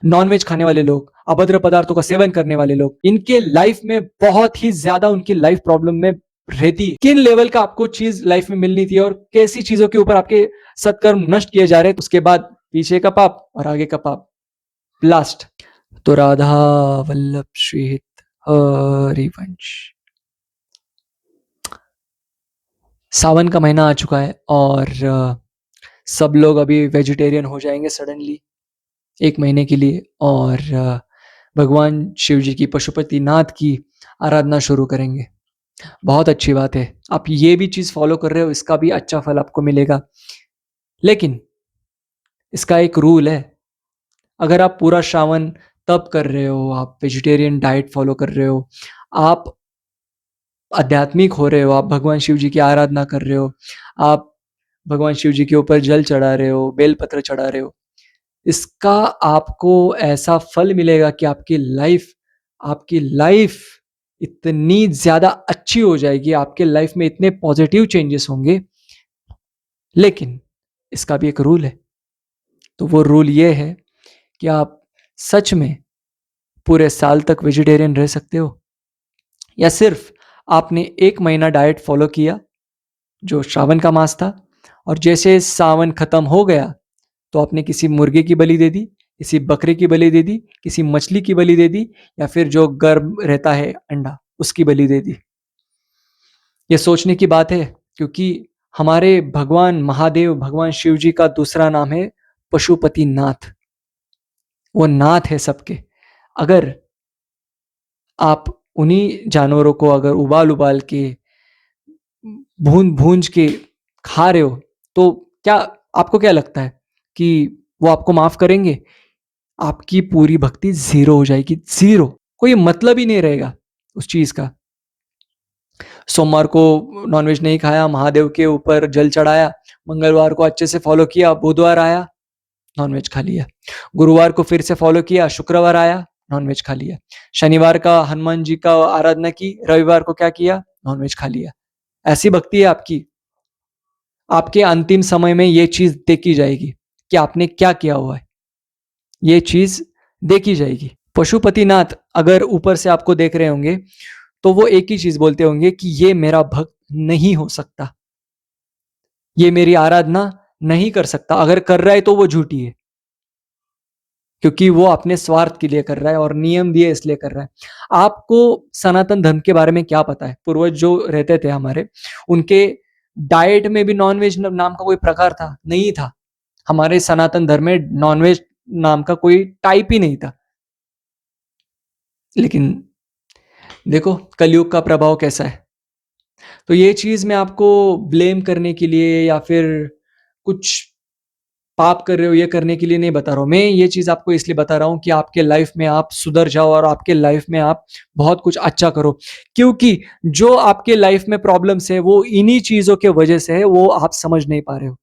Nonveg खाने वाले लोग, अभद्र पदार्थों का सेवन करने वाले लोग, इनके लाइफ में बहुत ही ज्यादा उनकी लाइफ प्रॉब्लम में रहती है। किन लेवल का आपको चीज लाइफ में मिलनी थी और कैसी चीजों के ऊपर आपके सत्कर्म नष्ट किए जा रहे हैं, उसके बाद पीछे का पाप और आगे का पाप। लास्ट तो राधा वल्लभ श्रीहित हरिवंश। सावन का महीना आ चुका है और सब लोग अभी वेजिटेरियन हो जाएंगे सडनली 1 महीने के लिए और भगवान शिव जी की पशुपतिनाथ की आराधना शुरू करेंगे। बहुत अच्छी बात है, आप ये भी चीज फॉलो कर रहे हो, इसका भी अच्छा फल आपको मिलेगा। लेकिन इसका एक रूल है, अगर आप पूरा श्रावण तप कर रहे हो, आप वेजिटेरियन डाइट फॉलो कर रहे हो, आप आध्यात्मिक हो रहे हो, आप भगवान शिव जी की आराधना कर रहे हो, आप भगवान शिव जी के ऊपर जल चढ़ा रहे हो, बेलपत्र चढ़ा रहे हो, इसका आपको ऐसा फल मिलेगा कि आपकी लाइफ इतनी ज्यादा अच्छी हो जाएगी, आपके लाइफ में इतने पॉजिटिव चेंजेस होंगे। लेकिन इसका भी एक रूल है, तो वो रूल ये है कि आप सच में पूरे साल तक वेजिटेरियन रह सकते हो, या सिर्फ आपने 1 महीना डाइट फॉलो किया जो श्रावण का मास था, और जैसे सावन खत्म हो गया तो आपने किसी मुर्गे की बलि दे दी, किसी बकरे की बलि दे दी, किसी मछली की बलि दे दी, या फिर जो गर्म रहता है अंडा उसकी बलि दे दी। ये सोचने की बात है, क्योंकि हमारे भगवान महादेव, भगवान शिव जी का दूसरा नाम है पशुपतिनाथ। वो नाथ है सबके। अगर आप उन्हीं जानवरों को अगर उबाल उबाल के, भून भूंज के खा रहे हो, तो क्या आपको क्या लगता है कि वो आपको माफ करेंगे? आपकी पूरी भक्ति जीरो हो जाएगी, जीरो, कोई मतलब ही नहीं रहेगा उस चीज का। सोमवार को नॉनवेज नहीं खाया, महादेव के ऊपर जल चढ़ाया, मंगलवार को अच्छे से फॉलो किया, बुधवार आया नॉनवेज खा लिया, गुरुवार को फिर से फॉलो किया, शुक्रवार आया नॉनवेज खा लिया, शनिवार का हनुमान जी का आराधना की, रविवार को क्या किया, नॉनवेज खा लिया। ऐसी भक्ति है आपकी। आपके अंतिम समय में ये चीज देखी जाएगी कि आपने क्या किया हुआ है, ये चीज देखी जाएगी। पशुपतिनाथ अगर ऊपर से आपको देख रहे होंगे तो वो एक ही चीज बोलते होंगे कि ये मेरा भक्त नहीं हो सकता, ये मेरी आराधना नहीं कर सकता, अगर कर रहा है तो वो झूठी है, क्योंकि वो अपने स्वार्थ के लिए कर रहा है और नियम दिए इसलिए कर रहा है। आपको सनातन धर्म के बारे में क्या पता है? पूर्वज जो रहते थे हमारे, उनके डाइट में भी नॉनवेज नाम का कोई प्रकार था? नहीं था। हमारे सनातन धर्म में नॉनवेज नाम का कोई टाइप ही नहीं था। लेकिन देखो कलयुग का प्रभाव कैसा है। तो ये चीज मैं आपको ब्लेम करने के लिए या फिर कुछ पाप कर रहे हो ये करने के लिए नहीं बता रहा हूं। मैं ये चीज आपको इसलिए बता रहा हूं कि आपके लाइफ में आप सुधर जाओ और आपके लाइफ में आप बहुत कुछ अच्छा करो, क्योंकि जो आपके लाइफ में प्रॉब्लम्स है वो इन्हीं चीजों के वजह से है, वो आप समझ नहीं पा रहे हो।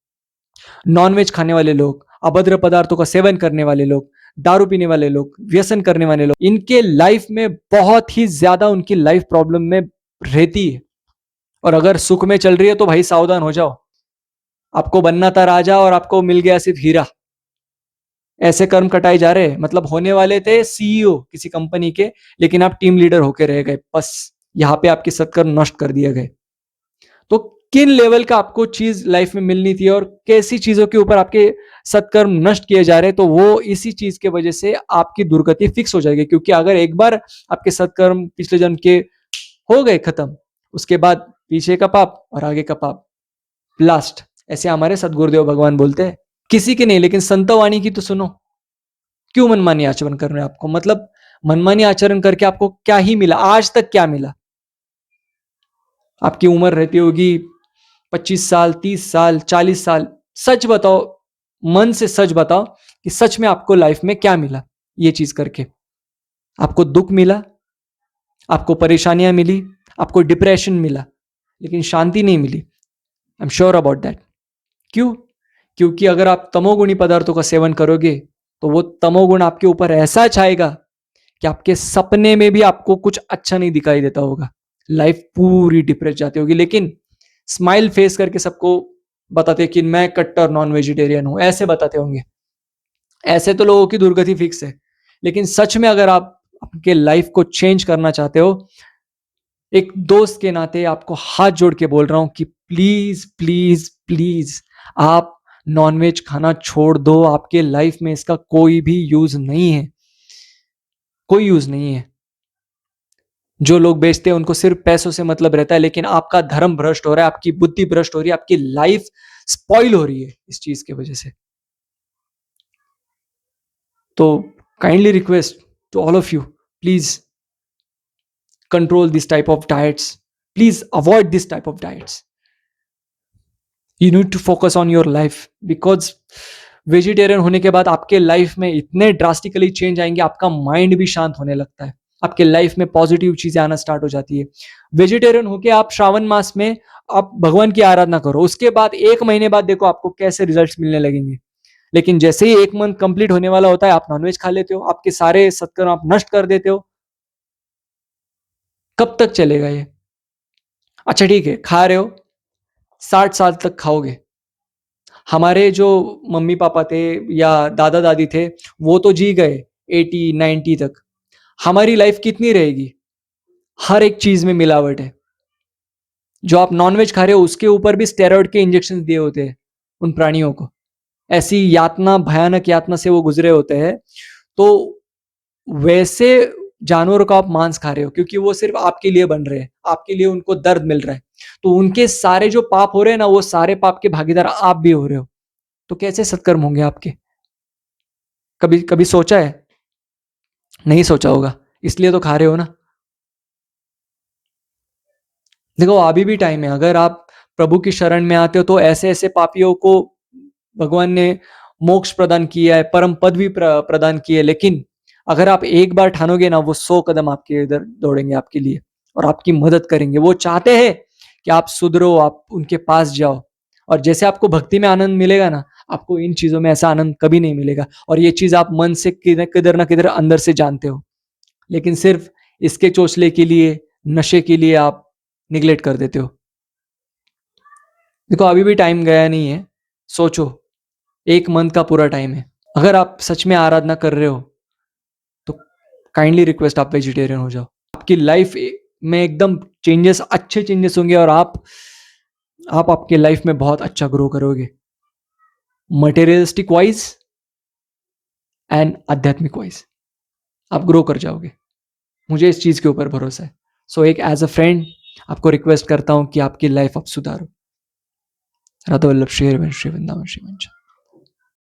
नॉनवेज खाने वाले लोग, अभद्र पदार्थों का सेवन करने वाले लोग, दारू पीने वाले लोग, व्यसन करने वाले लोग, इनके लाइफ में बहुत ही ज्यादा उनकी लाइफ प्रॉब्लम में रहती है। और अगर सुख में चल रही है तो भाई सावधान हो जाओ, आपको बनना था राजा और आपको मिल गया सिर्फ हीरा। ऐसे कर्म कटाए जा रहे हैं, मतलब होने वाले थे सीईओ किसी कंपनी के, लेकिन आप टीम लीडर होकर रह गए, बस यहाँ पे आपके सत्कर्म नष्ट कर दिए गए। तो किन लेवल का आपको चीज लाइफ में मिलनी थी और कैसी चीजों के ऊपर आपके सत्कर्म नष्ट किए जा रहे हैं, तो वो इसी चीज के वजह से आपकी दुर्गति फिक्स हो जाएगी। क्योंकि अगर एक बार आपके सत्कर्म पिछले जन्म के हो गए खत्म, उसके बाद पीछे का पाप और आगे का पाप लास्ट, ऐसे हमारे सदगुरुदेव भगवान बोलते हैं। किसी के नहीं, लेकिन संतवाणी की तो सुनो। क्यों मनमानी आचरण कर रहे हैं आपको? मतलब मनमानी आचरण करके आपको क्या ही मिला? आज तक क्या मिला? आपकी उम्र रहती होगी 25 साल, 30 साल, 40 साल। सच बताओ, मन से सच बताओ कि सच में आपको लाइफ में क्या मिला ये चीज करके? आपको दुख मिला, आपको परेशानियां मिली, आपको डिप्रेशन मिला, लेकिन शांति नहीं मिली। I am sure about that. क्यों? क्योंकि अगर आप तमोगुणी पदार्थों का सेवन करोगे तो वो तमोगुण आपके ऊपर ऐसा छाएगा कि आपके सपने में भी आपको कुछ अच्छा नहीं दिखाई देता होगा, लाइफ पूरी डिप्रेस जाती होगी। लेकिन स्माइल फेस करके सबको बताते कि मैं कट्टर नॉन वेजिटेरियन हूं, ऐसे बताते होंगे। ऐसे तो लोगों की दुर्गति फिक्स है। लेकिन सच में अगर आप आपके लाइफ को चेंज करना चाहते हो, एक दोस्त के नाते आपको हाथ जोड़ के बोल रहा हूं कि प्लीज प्लीज प्लीज आप नॉनवेज खाना छोड़ दो। आपके लाइफ में इसका कोई भी यूज नहीं है, कोई यूज नहीं है। जो लोग बेचते हैं उनको सिर्फ पैसों से मतलब रहता है, लेकिन आपका धर्म भ्रष्ट हो रहा है, आपकी बुद्धि भ्रष्ट हो रही है, आपकी लाइफ स्पॉइल हो रही है इस चीज की वजह से। तो kindly request to all of you, please control this type of diets. Please avoid this type of diets. You need to focus on your life because vegetarian होने के बाद आपके लाइफ में इतने ड्रास्टिकली चेंज आएंगे, आपका माइंड भी शांत होने लगता है, आपके लाइफ में पॉजिटिव चीजें आना स्टार्ट हो जाती है। वेजिटेरियन होके आप श्रावण मास में आप भगवान की आराधना करो, उसके बाद 1 महीने बाद देखो आपको कैसे रिजल्ट्स मिलने लगेंगे। लेकिन जैसे ही 1 मंथ कंप्लीट होने वाला होता है, आप नॉनवेज खा लेते हो, आपके सारे सत्कर्म आप नष्ट कर देते हो। कब तक चलेगा ये? अच्छा ठीक है, खा रहे हो, 60 साल तक खाओगे। हमारे जो मम्मी पापा थे या दादा दादी थे, वो तो जी गए 80-90 तक। हमारी लाइफ कितनी रहेगी? हर एक चीज में मिलावट है। जो आप नॉनवेज खा रहे हो उसके ऊपर भी स्टेरॉइड के इंजेक्शन दिए होते हैं उन प्राणियों को। ऐसी यातना, भयानक यातना से वो गुजरे होते हैं। तो वैसे जानवरों का आप मांस खा रहे हो क्योंकि वो सिर्फ आपके लिए बन रहे हैं, आपके लिए उनको दर्द मिल रहा है। तो उनके सारे जो पाप हो रहे हैं ना, वो सारे पाप के भागीदार आप भी हो रहे हो। तो कैसे सत्कर्म होंगे आपके? कभी कभी सोचा है? नहीं सोचा होगा, इसलिए तो खा रहे हो ना। देखो अभी भी टाइम है, अगर आप प्रभु की शरण में आते हो तो ऐसे ऐसे पापियों को भगवान ने मोक्ष प्रदान किया है, परम पद भी प्रदान की है। लेकिन अगर आप एक बार ठानोगे ना, वो 100 कदम आपके इधर दौड़ेंगे आपके लिए और आपकी मदद करेंगे। वो चाहते हैं कि आप सुधरो, आप उनके पास जाओ। और जैसे आपको भक्ति में आनंद मिलेगा ना, आपको इन चीजों में ऐसा आनंद कभी नहीं मिलेगा। और ये चीज आप मन से किधर ना किधर अंदर से जानते हो, लेकिन सिर्फ इसके चोचले के लिए, नशे के लिए आप निगलेक्ट कर देते हो। देखो अभी भी टाइम गया नहीं है, सोचो, 1 मंथ का पूरा टाइम है। अगर आप सच में आराधना कर रहे हो तो काइंडली रिक्वेस्ट आप वेजिटेरियन हो जाओ। आपकी लाइफ में एकदम चेंजेस, अच्छे चेंजेस होंगे और आप आपके लाइफ में बहुत अच्छा ग्रो करोगे, मटेरियलिस्टिक वाइज एंड आध्यात्मिक वाइज आप ग्रो कर जाओगे। मुझे इस चीज के ऊपर भरोसा है। सो एक एज अ फ्रेंड आपको रिक्वेस्ट करता हूं कि आपकी लाइफ आप सुधारो। राधा वल्लभ श्री हरिवंश श्री वृंदावन श्री मंच।